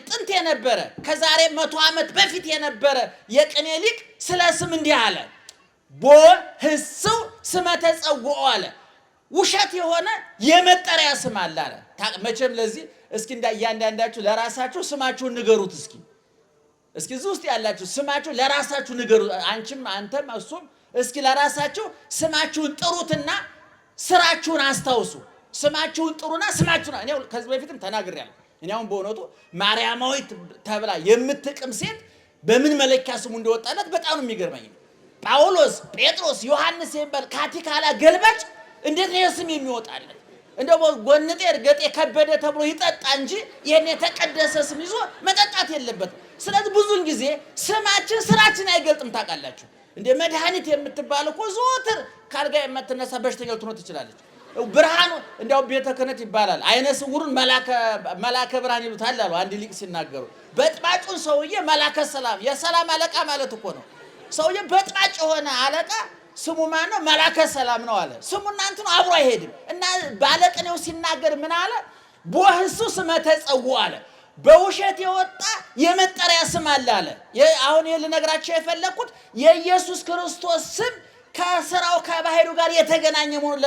ጥንት የነበረ ከዛሬ 100 ዓመት በፊት የነበረ የቅኔ ሊቅ ስለ ስም እንዲህ አለ። ቦህሱ ስመ ተጸውዖ አለ። ውሸት የሆነ የመጠሪያ ስም አለ አለ። መቼም ለዚህ እስኪ እያንዳንዳችሁ ለራሳችሁ ስማችሁን ንገሩት። እስኪ እዚህ ውስጥ ያላችሁ ስማችሁ ለራሳችሁ ንገሩ። አንቺም አንተም እሱም እስኪ ለራሳችሁ ስማችሁን ጥሩትና ስራችሁን አስታውሱ። ስማችሁን ጥሩና ስማችሁን እኔ ከዚህ በፊትም ተናግሬያለሁ። እኔ አሁን በእውነቱ ማርያማዊት ተብላ የምትቅም ሴት በምን መለኪያ ስሙ እንደወጣለት በጣም ነው የሚገርመኝ። ጳውሎስ፣ ጴጥሮስ፣ ዮሐንስ የሚባል ካቲካላ ገልባጭ እንዴት ነው ስም የሚወጣለት? እንደው ጎንጤ እርገጤ ከበደ ተብሎ ይጠጣ እንጂ ይሄን የተቀደሰ ስም ይዞ መጠጣት የለበትም። ስለዚህ ብዙን ጊዜ ስማችን ስራችን አይገልጥም። ታውቃላችሁ እንደ መድኃኒት የምትባል እኮ ዘወትር ካልጋ የምትነሳ በሽተኛ ልትሆን ትችላለች። ብርሃኑ እንደው ቤተ ክህነት ይባላል። አይነ ስውሩን መላከ ብርሃን ይሉታል አሉ አንድ ሊቅ ሲናገሩ። በጥባጩን ሰውዬ መላከ ሰላም የሰላም አለቃ ማለት እኮ ነው። ሰውዬ በጥባጭ የሆነ አለቃ ስሙ ማን ነው? መላከ ሰላም ነው አለ። ስሙና እንትኑ አብሮ አይሄድም። እና ባለቅኔው ሲናገር ምን አለ? ቦህሱ ስመ ተጸውዖ አለ። በውሸት የወጣ የመጠሪያ ስም አለ አለ። አሁን ልነግራችሁ የፈለኩት የኢየሱስ ክርስቶስ ስም ከስራው ከባህሩ ጋር የተገናኘ መሆኑን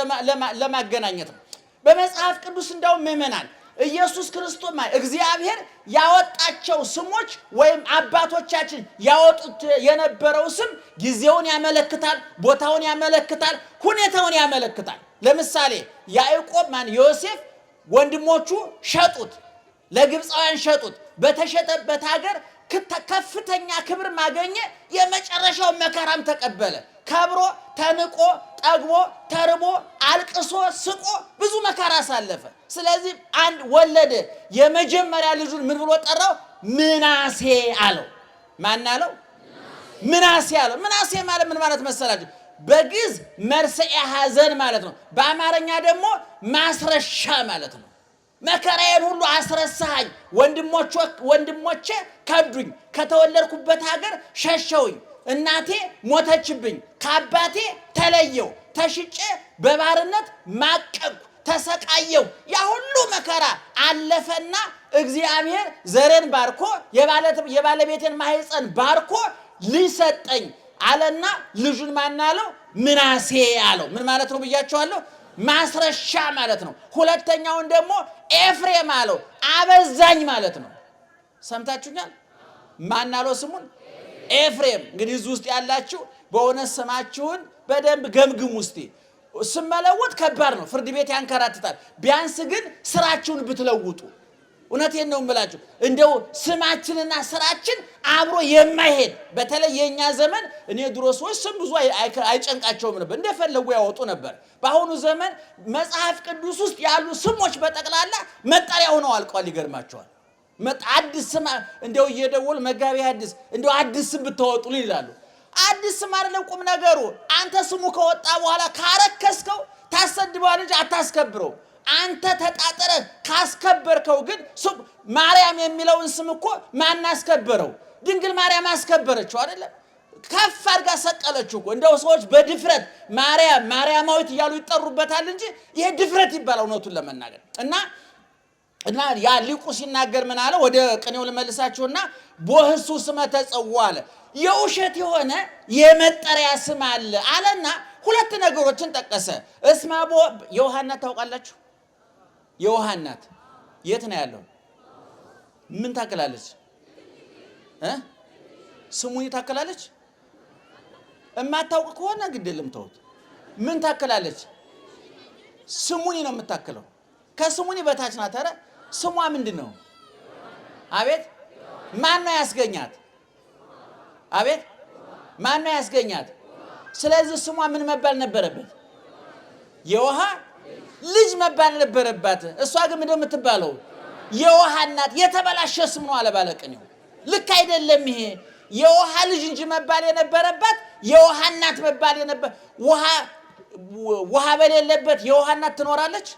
ለማገናኘት ነው። በመጽሐፍ ቅዱስ እንደውም ምእመናን ኢየሱስ ክርስቶስ እግዚአብሔር ያወጣቸው ስሞች ወይም አባቶቻችን ያወጡት የነበረው ስም ጊዜውን ያመለክታል፣ ቦታውን ያመለክታል፣ ሁኔታውን ያመለክታል። ለምሳሌ ያዕቆብ ዮሴፍ ወንድሞቹ ሸጡት፣ ለግብፃውያን ሸጡት። በተሸጠበት ሀገር ከፍተኛ ክብር ማገኘ፣ የመጨረሻው መከራም ተቀበለ። ከብሮ ተንቆ ጠግቦ ተርቦ አልቅሶ ስቆ ብዙ መከራ አሳለፈ። ስለዚህ አንድ ወለደ። የመጀመሪያ ልጁን ምን ብሎ ጠራው? ምናሴ አለው። ማን አለው? ምናሴ አለው። ምናሴ ማለት ምን ማለት መሰላችሁ? በግዕዝ መርስዔ ሐዘን ማለት ነው። በአማርኛ ደግሞ ማስረሻ ማለት ነው። መከራዬን ሁሉ አስረሳኸኝ፣ ወንድሞቼ ከዱኝ፣ ከተወለድኩበት ሀገር ሸሸውኝ፣ እናቴ ሞተችብኝ፣ ከአባቴ ተለየው፣ ተሽጬ በባርነት ማቀቅኩ፣ ተሰቃየው። ያ ሁሉ መከራ አለፈና እግዚአብሔር ዘሬን ባርኮ የባለቤቴን ማህፀን ባርኮ ሊሰጠኝ አለና ልጁን ማን አለው? ምናሴ አለው። ምን ማለት ነው ብያቸዋለሁ? ማስረሻ ማለት ነው። ሁለተኛውን ደግሞ ኤፍሬም አለው። አበዛኝ ማለት ነው። ሰምታችሁኛል? ማን አለው ስሙን? ኤፍሬም። እንግዲህ እዚህ ውስጥ ያላችሁ በእውነት ስማችሁን በደንብ ገምግሙ እስቲ። ስም መለወጥ ከባድ ነው፣ ፍርድ ቤት ያንከራትታል። ቢያንስ ግን ስራችሁን ብትለውጡ፣ እውነቴን ነው የምላችሁ። እንደው ስማችንና ስራችን አብሮ የማይሄድ በተለይ የኛ ዘመን እኔ ድሮ ሰዎች ስም ብዙ አይጨንቃቸውም ነበር፣ እንደፈለጉ ያወጡ ነበር። በአሁኑ ዘመን መጽሐፍ ቅዱስ ውስጥ ያሉ ስሞች በጠቅላላ መጠሪያ ሆነው አልቀዋል። ይገርማቸዋል። አዲስ ስም እንደው እየደወሉ መጋቢ አዲስ እንደው አዲስ ስም ብታወጡልኝ ይላሉ። አዲስ ስም አይደለም ቁም ነገሩ። አንተ ስሙ ከወጣ በኋላ ካረከስከው ታሰድበዋል እንጂ አታስከብረው። አንተ ተጣጥረ ካስከበርከው ግን ማርያም የሚለውን ስም እኮ ማን አስከበረው? ድንግል ማርያም አስከበረችው አይደለም? ከፍ አድርጋ ሰቀለችው እኮ። እንደው ሰዎች በድፍረት ማርያማዊት እያሉ ይጠሩበታል እንጂ ይሄ ድፍረት ይባላል እውነቱን ለመናገር። እና ያ ሊቁ ሲናገር ምን አለ? ወደ ቅኔው ልመልሳችሁና ቦህሱ ስመ ተጸውዖ አለ። የውሸት የሆነ የመጠሪያ ስም አለ አለና ሁለት ነገሮችን ጠቀሰ። እስማቦ የውሃ እናት ታውቃላችሁ? የውሃ እናት የት ነው ያለው? ምን ታክላለች? ስሙኒ ታክላለች? እማታውቅ ከሆነ ግድ የለም ተውት። ምን ታክላለች? ስሙኒ ነው የምታክለው። ከስሙኒ በታች ናት። ኧረ ስሟ ምንድን ነው? አቤት ማን ነው ያስገኛት? አቤት ማን ነው ያስገኛት? ስለዚህ ስሟ ምን መባል ነበረበት? የውሃ ልጅ መባል ነበረባት። እሷ ግን ምንድን ነው የምትባለው? የውሃ እናት። የተበላሸ ስም ነው አለ ባለቅኔው። ልክ አይደለም ይሄ። የውሃ ልጅ እንጂ መባል የነበረባት የውሃ እናት መባል የነበረ። ውሃ በሌለበት የውሃ እናት ትኖራለች?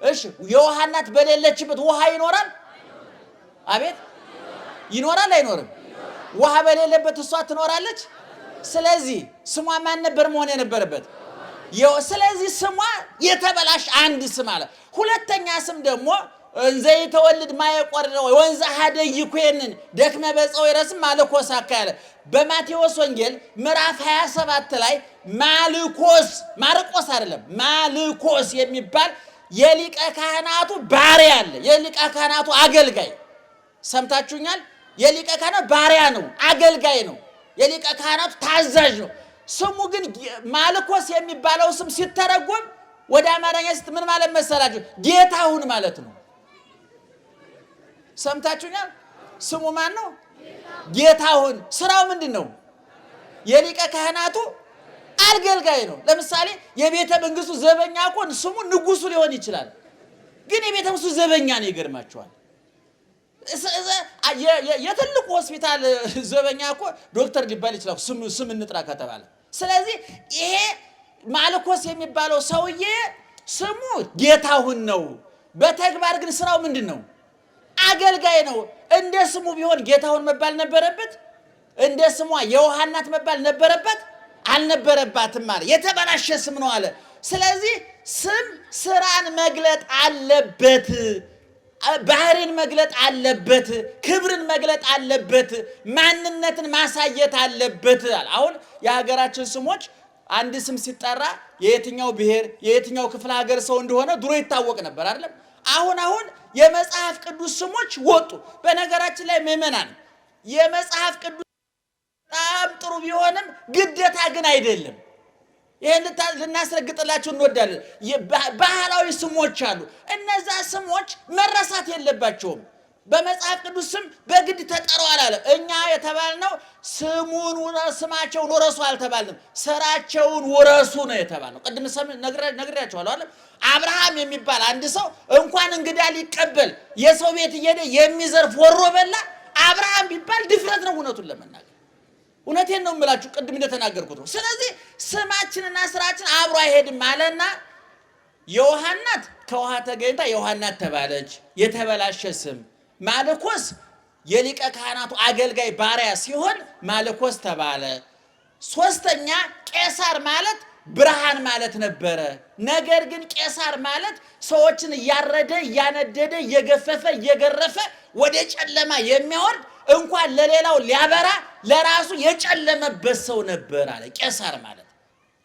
እሺ የውሃ እናት በሌለችበት ውሃ ይኖራል? አቤት ይኖራል አይኖርም? ውሃ በሌለበት እሷ ትኖራለች? ስለዚህ ስሟ ማን ነበር መሆን የነበረበት? ስለዚህ ስሟ የተበላሽ አንድ ስም አለ። ሁለተኛ ስም ደግሞ እንዘ ይተወልድ ማየቆርደ ወንዘ ሀደይ ይኩንን ደክመ በፀው ይረስም ማልኮስ አካለ በማቴዎስ ወንጌል ምዕራፍ 27 ላይ ማርቆስ አይደለም ማልኮስ የሚባል የሊቀ ካህናቱ ባሪያ አለ። የሊቀ ካህናቱ አገልጋይ ሰምታችሁኛል። የሊቀ ካህናቱ ባሪያ ነው፣ አገልጋይ ነው፣ የሊቀ ካህናቱ ታዛዥ ነው። ስሙ ግን ማልኮስ የሚባለው ስም ሲተረጎም ወደ አማርኛ ምን ማለት መሰላችሁ? ጌታሁን ማለት ነው። ሰምታችሁኛል። ስሙ ማን ነው? ጌታሁን። ስራው ምንድን ነው? የሊቀ ካህናቱ አገልጋይ ነው። ለምሳሌ የቤተ መንግስቱ ዘበኛ እኮ ስሙ ንጉሱ ሊሆን ይችላል፣ ግን የቤተ መንግስቱ ዘበኛ ነው። ይገርማችኋል። የትልቁ ሆስፒታል ዘበኛ እኮ ዶክተር ሊባል ይችላል ስም እንጥራ ከተባለ። ስለዚህ ይሄ ማልኮስ የሚባለው ሰውዬ ስሙ ጌታሁን ነው። በተግባር ግን ስራው ምንድን ነው? አገልጋይ ነው። እንደ ስሙ ቢሆን ጌታሁን መባል ነበረበት? እንደ ስሟ የውሃናት መባል ነበረበት? አልነበረባትም አለ። የተበላሸ ስም ነው አለ። ስለዚህ ስም ስራን መግለጥ አለበት፣ ባህሪን መግለጥ አለበት፣ ክብርን መግለጥ አለበት፣ ማንነትን ማሳየት አለበት አለ። አሁን የሀገራችን ስሞች አንድ ስም ሲጠራ የየትኛው ብሔር የየትኛው ክፍለ ሀገር ሰው እንደሆነ ድሮ ይታወቅ ነበር አይደለም? አሁን የመጽሐፍ ቅዱስ ስሞች ወጡ። በነገራችን ላይ ምዕመናን የመጽሐፍ ቅዱስ በጣም ጥሩ ቢሆንም ግዴታ ግን አይደለም። ይሄን ልናስረግጥላችሁ እንወዳለን። ባህላዊ ስሞች አሉ። እነዛ ስሞች መረሳት የለባቸውም። በመጽሐፍ ቅዱስ ስም በግድ ተጠሩ አላለም። እኛ የተባልነው ስማቸውን ወረሱ አልተባልንም፣ ስራቸውን ወረሱ ነው የተባልነው። ቅድም ነግሬያችኋለሁ አይደል? አብርሃም የሚባል አንድ ሰው እንኳን እንግዳ ሊቀበል የሰው ቤት እየሄደ የሚዘርፍ ወሮ በላ አብርሃም ቢባል ድፍረት ነው። እውነቱን ለመናገር እውነቴን ነው የምላችሁ፣ ቅድም እንደተናገርኩት ነው። ስለዚህ ስማችንና ስራችን አብሮ አይሄድም አለና የውሃናት ከውሃ ተገኝታ የውሃናት ተባለች። የተበላሸ ስም ማልኮስ የሊቀ ካህናቱ አገልጋይ ባሪያ ሲሆን ማልኮስ ተባለ። ሶስተኛ ቄሳር ማለት ብርሃን ማለት ነበረ። ነገር ግን ቄሳር ማለት ሰዎችን እያረደ እያነደደ እየገፈፈ እየገረፈ ወደ ጨለማ የሚያወርድ እንኳን ለሌላው ሊያበራ ለራሱ የጨለመበት ሰው ነበር አለ። ቄሳር ማለት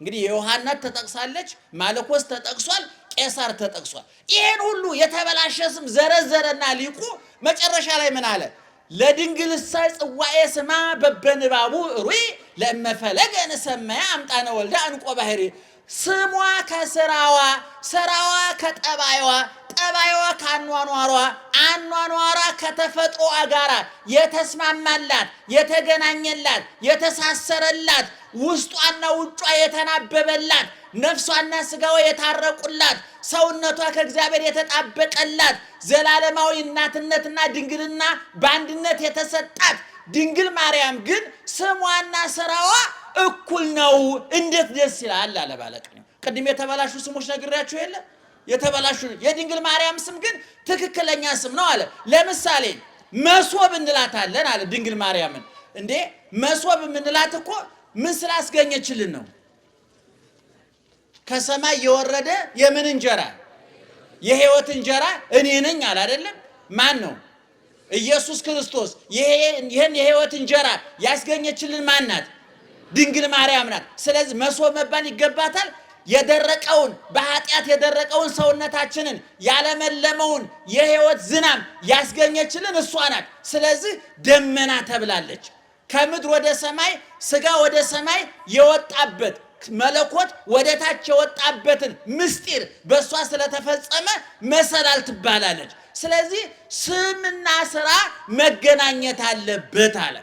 እንግዲህ የዮሐናት ተጠቅሳለች፣ ማልኮስ ተጠቅሷል፣ ቄሳር ተጠቅሷል። ይሄን ሁሉ የተበላሸ ስም ዘረዘረና ሊቁ መጨረሻ ላይ ምን አለ? ለድንግልሳ ጽዋኤ ስማ በበንባቡ ሩይ ለመፈለገ ንሰማያ አምጣነ ወልዳ እንቆ ባህሪ። ስሟ ከስራዋ፣ ስራዋ ከጠባይዋ፣ ጠባይዋ ከአኗኗሯ፣ አኗኗሯ ከተፈጥሮ ጋራ የተስማማላት የተገናኘላት የተሳሰረላት ውስጧና ውጯ የተናበበላት ነፍሷና ስጋዋ የታረቁላት ሰውነቷ ከእግዚአብሔር የተጣበቀላት ዘላለማዊ እናትነትና ድንግልና በአንድነት የተሰጣት ድንግል ማርያም ግን ስሟና ስራዋ እኩል ነው። እንዴት ደስ ይላል አለ ባለቅኔው። ቅድም የተበላሹ ስሞች ነግሬያችሁ የለ? የተበላሹ የድንግል ማርያም ስም ግን ትክክለኛ ስም ነው አለ። ለምሳሌ መሶብ እንላታለን አለ ድንግል ማርያምን። እንዴ መሶብ የምንላት እኮ ምን ስላስገኘችልን ነው? ከሰማይ የወረደ የምን እንጀራ? የሕይወት እንጀራ እኔ ነኝ አለ አይደለም? ማን ነው? ኢየሱስ ክርስቶስ። ይሄን የሕይወት እንጀራ ያስገኘችልን ማን ናት? ድንግል ማርያም ናት። ስለዚህ መሶብ መባል ይገባታል። የደረቀውን በኃጢአት የደረቀውን ሰውነታችንን ያለመለመውን የሕይወት ዝናም ያስገኘችልን እሷ ናት። ስለዚህ ደመና ተብላለች። ከምድር ወደ ሰማይ ስጋ ወደ ሰማይ የወጣበት መለኮት ወደ ታች የወጣበትን ምስጢር በእሷ ስለተፈጸመ መሰላል ትባላለች። ስለዚህ ስምና ስራ መገናኘት አለበት አለ።